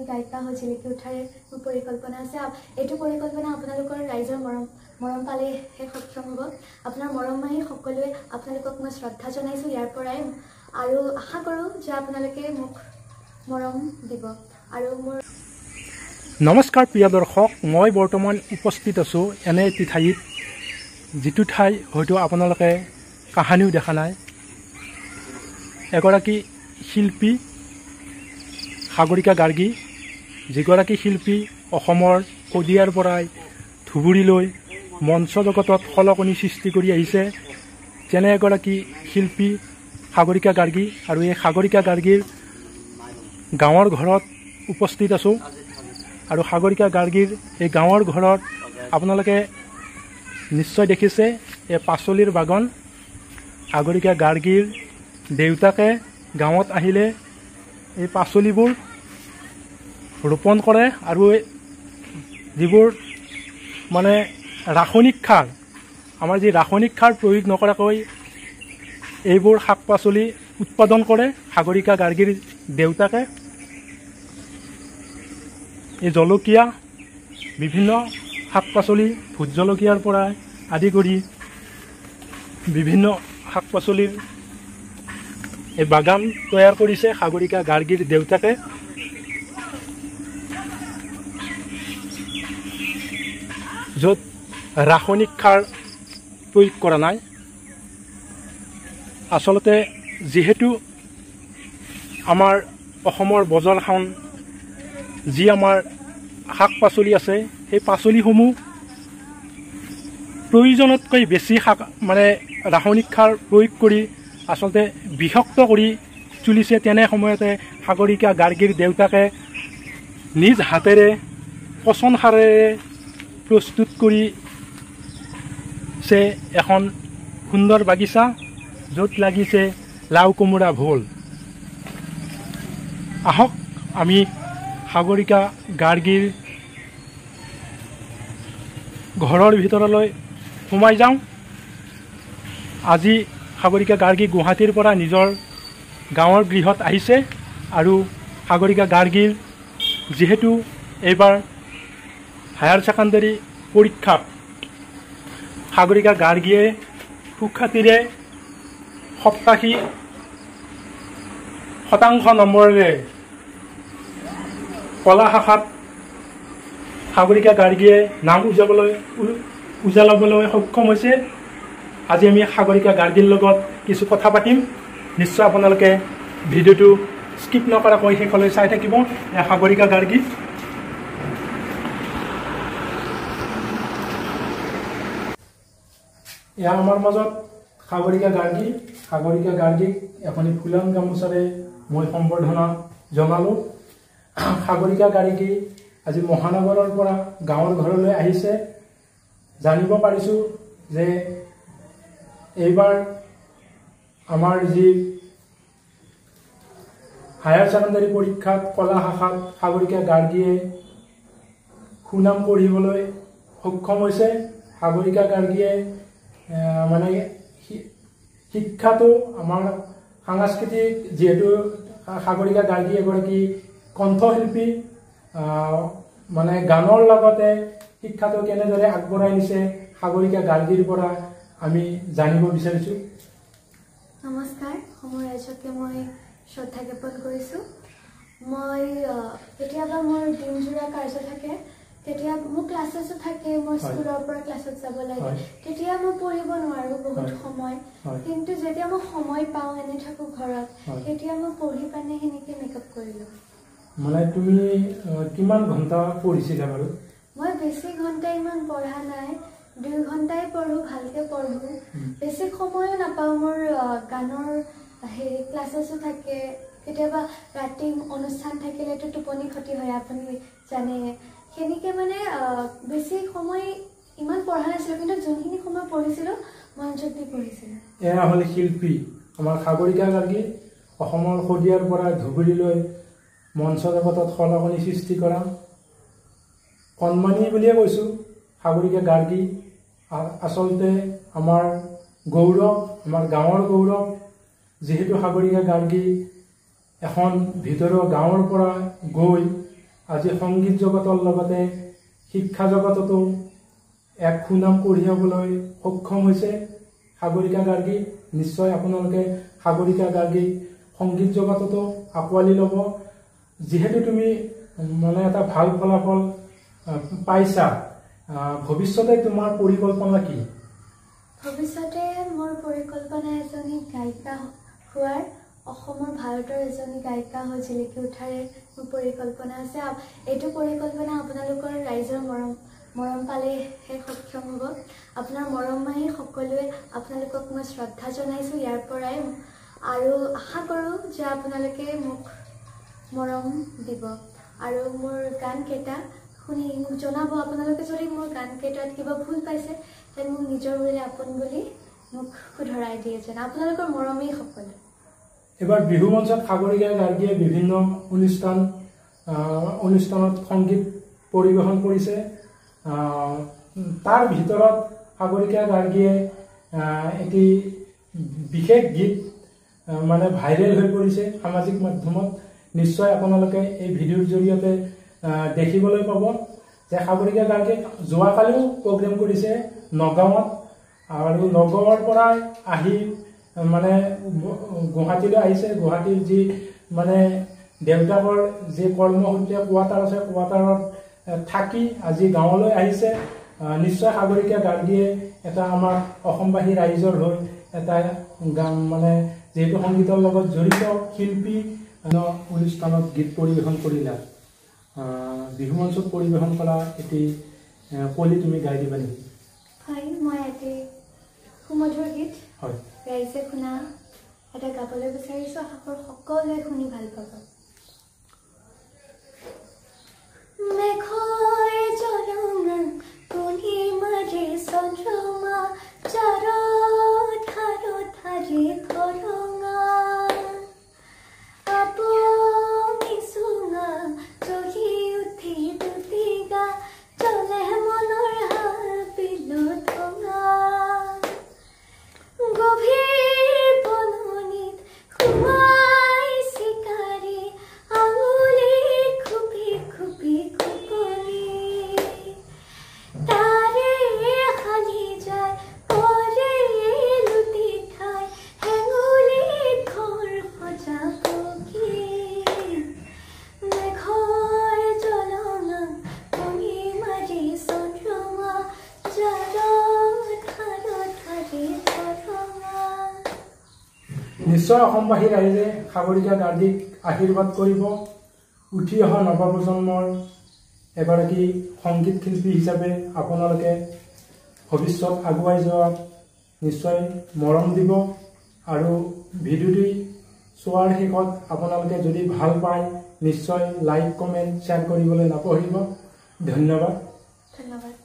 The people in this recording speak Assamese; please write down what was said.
এজনী গায়িকা হৈ জিলিকি উঠাৰ মোৰ পৰিকল্পনা আছে। এইটো পৰিকল্পনা আপোনালোকৰ ৰাইজৰ মৰম পালেহে সক্ষম হ'ব। আপোনাৰ মৰম মাহি সকলোৱে আপোনালোকক মই শ্ৰদ্ধা জনাইছোঁ ইয়াৰ পৰাই, আৰু আশা কৰোঁ যে আপোনালোকে মোক মৰম দিব। আৰু মোৰ নমস্কাৰ প্ৰিয় দৰ্শক, মই বৰ্তমান উপস্থিত আছোঁ এনে এটি ঠাইত যিটো ঠাই হয়তো আপোনালোকে কাহানিও দেখা নাই। এগৰাকী শিল্পী সাগৰিকা গাৰ্গী, যিগৰাকী শিল্পী অসমৰ শদিয়াৰ পৰাই ধুবুৰীলৈ মঞ্চ জগতত খলকনি সৃষ্টি কৰি আহিছে, তেনে এগৰাকী শিল্পী সাগৰিকা গাৰ্গী। আৰু এই সাগৰিকা গাৰ্গীৰ গাঁৱৰ ঘৰত উপস্থিত আছোঁ। আৰু সাগৰিকা গাৰ্গীৰ এই গাঁৱৰ ঘৰত আপোনালোকে নিশ্চয় দেখিছে এই পাচলিৰ বাগান। সাগৰিকা গাৰ্গীৰ দেউতাকে গাঁৱত আহিলে এই পাচলিবোৰ ৰোপণ কৰে, আৰু যিবোৰ মানে ৰাসায়নিক সাৰ, আমাৰ যি ৰাসায়নিক সাৰ প্ৰয়োগ নকৰাকৈ এইবোৰ শাক পাচলি উৎপাদন কৰে সাগৰিকা গাৰ্গীৰ দেউতাকে। এই জলকীয়া, বিভিন্ন শাক পাচলি, ভোট জলকীয়াৰ পৰা আদি কৰি বিভিন্ন শাক পাচলিৰ এই বাগান তৈয়াৰ কৰিছে সাগৰিকা গাৰ্গীৰ দেউতাকে। য'ত ৰাসায়নিক সাৰ প্ৰয়োগ কৰা নাই। আচলতে যিহেতু আমাৰ অসমৰ বজাৰখন, যি আমাৰ শাক পাচলি আছে, সেই পাচলিসমূহ প্ৰয়োজনতকৈ বেছি ৰাসায়নিক সাৰ প্ৰয়োগ কৰি আচলতে বিষাক্ত কৰি তুলিছে। তেনে সময়তে সাগৰিকা গাৰ্গীৰ দেউতাকে নিজ হাতেৰে পচন সাৰেৰে প্ৰস্তুত কৰিছে এখন সুন্দৰ বাগিচা, য'ত লাগিছে লাও কোমোৰা ভোল। আহক আমি সাগৰিকা গাৰ্গীৰ ঘৰৰ ভিতৰলৈ সোমাই যাওঁ। আজি সাগৰিকা গাৰ্গী গুৱাহাটীৰ পৰা নিজৰ গাঁৱৰ গৃহত আহিছে। আৰু সাগৰিকা গাৰ্গীৰ যিহেতু এইবাৰ হায়াৰ ছেকেণ্ডেৰী পৰীক্ষাত সাগৰিকা গাৰ্গীয়ে সুখ্যাতিৰে 87% নম্বৰেৰে কলা শাখাত সাগৰিকা গাৰ্গীয়ে নাম উজালাবলৈ সক্ষম হৈছে। আজি আমি সাগৰিকা গাৰ্গীৰ লগত কিছু কথা পাতিম। নিশ্চয় আপোনালোকে ভিডিঅ'টো স্কিপ নকৰাকৈ শেষলৈ চাই থাকিব। সাগৰিকা গাৰ্গী এয়া আমাৰ মাজত সাগৰিকা গাৰ্গী। সাগৰিকা গাৰ্গীক এখনি ফুলাম গামোচাৰে মই সম্বৰ্ধনা জনালোঁ। সাগৰিকা গাৰ্গী আজি মহানগৰৰ পৰা গাঁৱৰ ঘৰলৈ আহিছে। জানিব পাৰিছোঁ যে এইবাৰ আমাৰ যি হায়াৰ ছেকেণ্ডেৰী পৰীক্ষাত কলা শাখাত সাগৰিকা গাৰ্গীয়ে সুনাম পঢ়িবলৈ সক্ষম হৈছে। সাগৰিকা গাৰ্গীয়ে শিক্ষাটো আমাৰ সাংস্কৃতিক, যিহেতু সাগৰিকা গাৰ্গী এগৰাকী কণ্ঠশিল্পী, গানৰ লগতে শিক্ষাটো কেনেদৰে আগবঢ়াই নিছে সাগৰিকা গাৰ্গীৰ পৰা আমি জানিব বিচাৰিছোঁ। নমস্কাৰ, সময় ৰাইজকে মই শ্ৰদ্ধা জ্ঞাপন কৰিছোঁ। মই কেতিয়াবা মোৰ দিনজোৰা কাৰ্য থাকে, তেতিয়া মোৰ ক্লাছেছো থাকে, মই স্কুলৰ পৰা ক্লাছত যাব লাগে, তেতিয়া মই পঢ়িব নোৱাৰোঁ বহুত সময়। কিন্তু যেতিয়া মই সময় পাওঁ, এনে থাকোঁ ঘৰত, তেতিয়া মই পঢ়ি পানে সেনেকৈ মেকআপ কৰিলোঁ। তুমি কিমান ঘণ্টা পঢ়িছিলা বাৰু? মই বেছি ঘণ্টা ইমান পঢ়া নাই, 2 ঘণ্টাই পঢ়োঁ, ভালকৈ পঢ়োঁ। বেছি সময়ো নাপাওঁ, মোৰ গানৰ ক্লাছেছো থাকে, কেতিয়াবা ৰাতি অনুষ্ঠান থাকিলেতো টোপনি ক্ষতি হয়, আপুনি জানে। সেনেকৈ বেছি সময় ইমান পঢ়া নাছিলোঁ, কিন্তু যোনখিনি সময় পঢ়িছিলোঁ মনোযোগ দি পঢ়িছিলোঁ। এয়া হ'ল শিল্পী আমাৰ সাগৰিকা গাৰ্গী, অসমৰ শদিয়াৰ পৰা ধুবুৰীলৈ মঞ্চ জগতত খলকনি সৃষ্টি কৰা কণমানি বুলিয়ে কৈছোঁ সাগৰিকা গাৰ্গী। আচলতে আমাৰ গৌৰৱ, আমাৰ গাঁৱৰ গৌৰৱ। যিহেতু সাগৰিকা গাৰ্গী এখন ভিতৰুৱা গাঁৱৰ পৰা গৈ আজি সংগীত জগতৰ লগতে শিক্ষা জগততো এক সুনাম কঢ়িয়াবলৈ সক্ষম হৈছে সাগৰিকা গাৰ্গী। নিশ্চয় আপোনালোকে সাগৰিকা গাৰ্গী সংগীত জগততো আঁকোৱালি ল'ব। যিহেতু তুমি মানে এটা ভাল ফলাফল পাইছা, ভৱিষ্যতে তোমাৰ পৰিকল্পনা কি? ভৱিষ্যতে মোৰ পৰিকল্পনা এজনী গায়িকা হোৱাৰ, অসমৰ ভাৰতৰ এজনী গায়িকা হৈ জিলিকি উঠাৰে মোৰ পৰিকল্পনা আছে। এইটো পৰিকল্পনা আপোনালোকৰ ৰাইজৰ মৰম পালেহে সক্ষম হ'ব। আপোনাৰ মৰম মাৰি সকলোৱে আপোনালোকক মই শ্ৰদ্ধা জনাইছোঁ ইয়াৰ পৰাই, আৰু আশা কৰোঁ যে আপোনালোকে মোক মৰম দিব আৰু মোৰ গানকেইটা শুনি মোক জনাব। আপোনালোকে যদি মোৰ গানকেইটাত কিবা ভুল পাইছে তেন্তে মোক নিজৰ বুলি আপোন বুলি মোক শুধৰাই দিয়ে যেন। আপোনালোকৰ মৰমেই সকলো। এবাৰ বিহু মঞ্চত সাগৰিকা গাৰ্গীয়ে বিভিন্ন অনুষ্ঠানত সংগীত পৰিৱেশন কৰিছে। তাৰ ভিতৰত সাগৰিকা গাৰ্গীয়ে এটি বিশেষ গীত মানে ভাইৰেল হৈ পৰিছে সামাজিক মাধ্যমত। নিশ্চয় আপোনালোকে এই ভিডিঅ'ৰ জৰিয়তে দেখিবলৈ পাব যে সাগৰিকা গাৰ্গীয়ে যোৱাকালিও প্ৰগ্ৰেম কৰিছে নগাঁৱত, আৰু নগাঁৱৰ পৰা আহি মানে গুৱাহাটীলৈ আহিছে। গুৱাহাটীৰ যি মানে দেউতাকৰ যি কৰ্মসূত্ৰে কোৱাৰ্টাৰ আছে, কোৱাৰ্টাৰত থাকি আজি গাঁৱলৈ আহিছে। নিশ্চয় সাগৰিকা গাৰ্গীয়ে এটা আমাৰ অসমবাসী ৰাইজৰ হৈ এটা মানে যিহেতু সংগীতৰ লগত জড়িত শিল্পী, অনুষ্ঠানত গীত পৰিৱেশন কৰিলা। বিহু মঞ্চত পৰিৱেশন কৰা এটি কলি তুমি গাই দিবা নেকি? হয়, মই এটি সুমধুৰ গীত হয় ৰাইজে শুনা এটা গাবলৈ বিচাৰিছোঁ। আশা কৰোঁ সকলোৱে শুনি ভাল পাব। মেঘৰ জলঙা পূৰ্ণিমাৰে চন্দ্ৰমা চাৰত ধাৰি খৰঙা আপুনি চুঙা জহি উঠি দুটিগা জলে মনৰ হাবিলো ঠঙা গভীৰ বননিত সোমাই চিকাৰী আঙুলি খুপি খুপি খুকলি তাৰে সানি যায় কৰে লুটি খাই হেঙুলি ঘৰ সজা পকি মেঘৰ জলঙা পূৰ্ণিমাৰী চন্দ্ৰমা জাৰত ধাৰি খৰঙা। নিশ্চয় অসমবাসী ৰাইজে সাগৰিকা গাৰ্গীক আশীৰ্বাদ কৰিব। উঠি অহা নৱপ্ৰজন্মৰ এগৰাকী সংগীত শিল্পী হিচাপে আপোনালোকে ভৱিষ্যত আগুৱাই যোৱাত নিশ্চয় মৰম দিব, আৰু ভিডিঅ'টি চোৱাৰ শেষত আপোনালোকে যদি ভাল পায় নিশ্চয় লাইক, কমেণ্ট, শ্বেয়াৰ কৰিবলৈ নাপাহৰিব। ধন্যবাদ। ধন্যবাদ।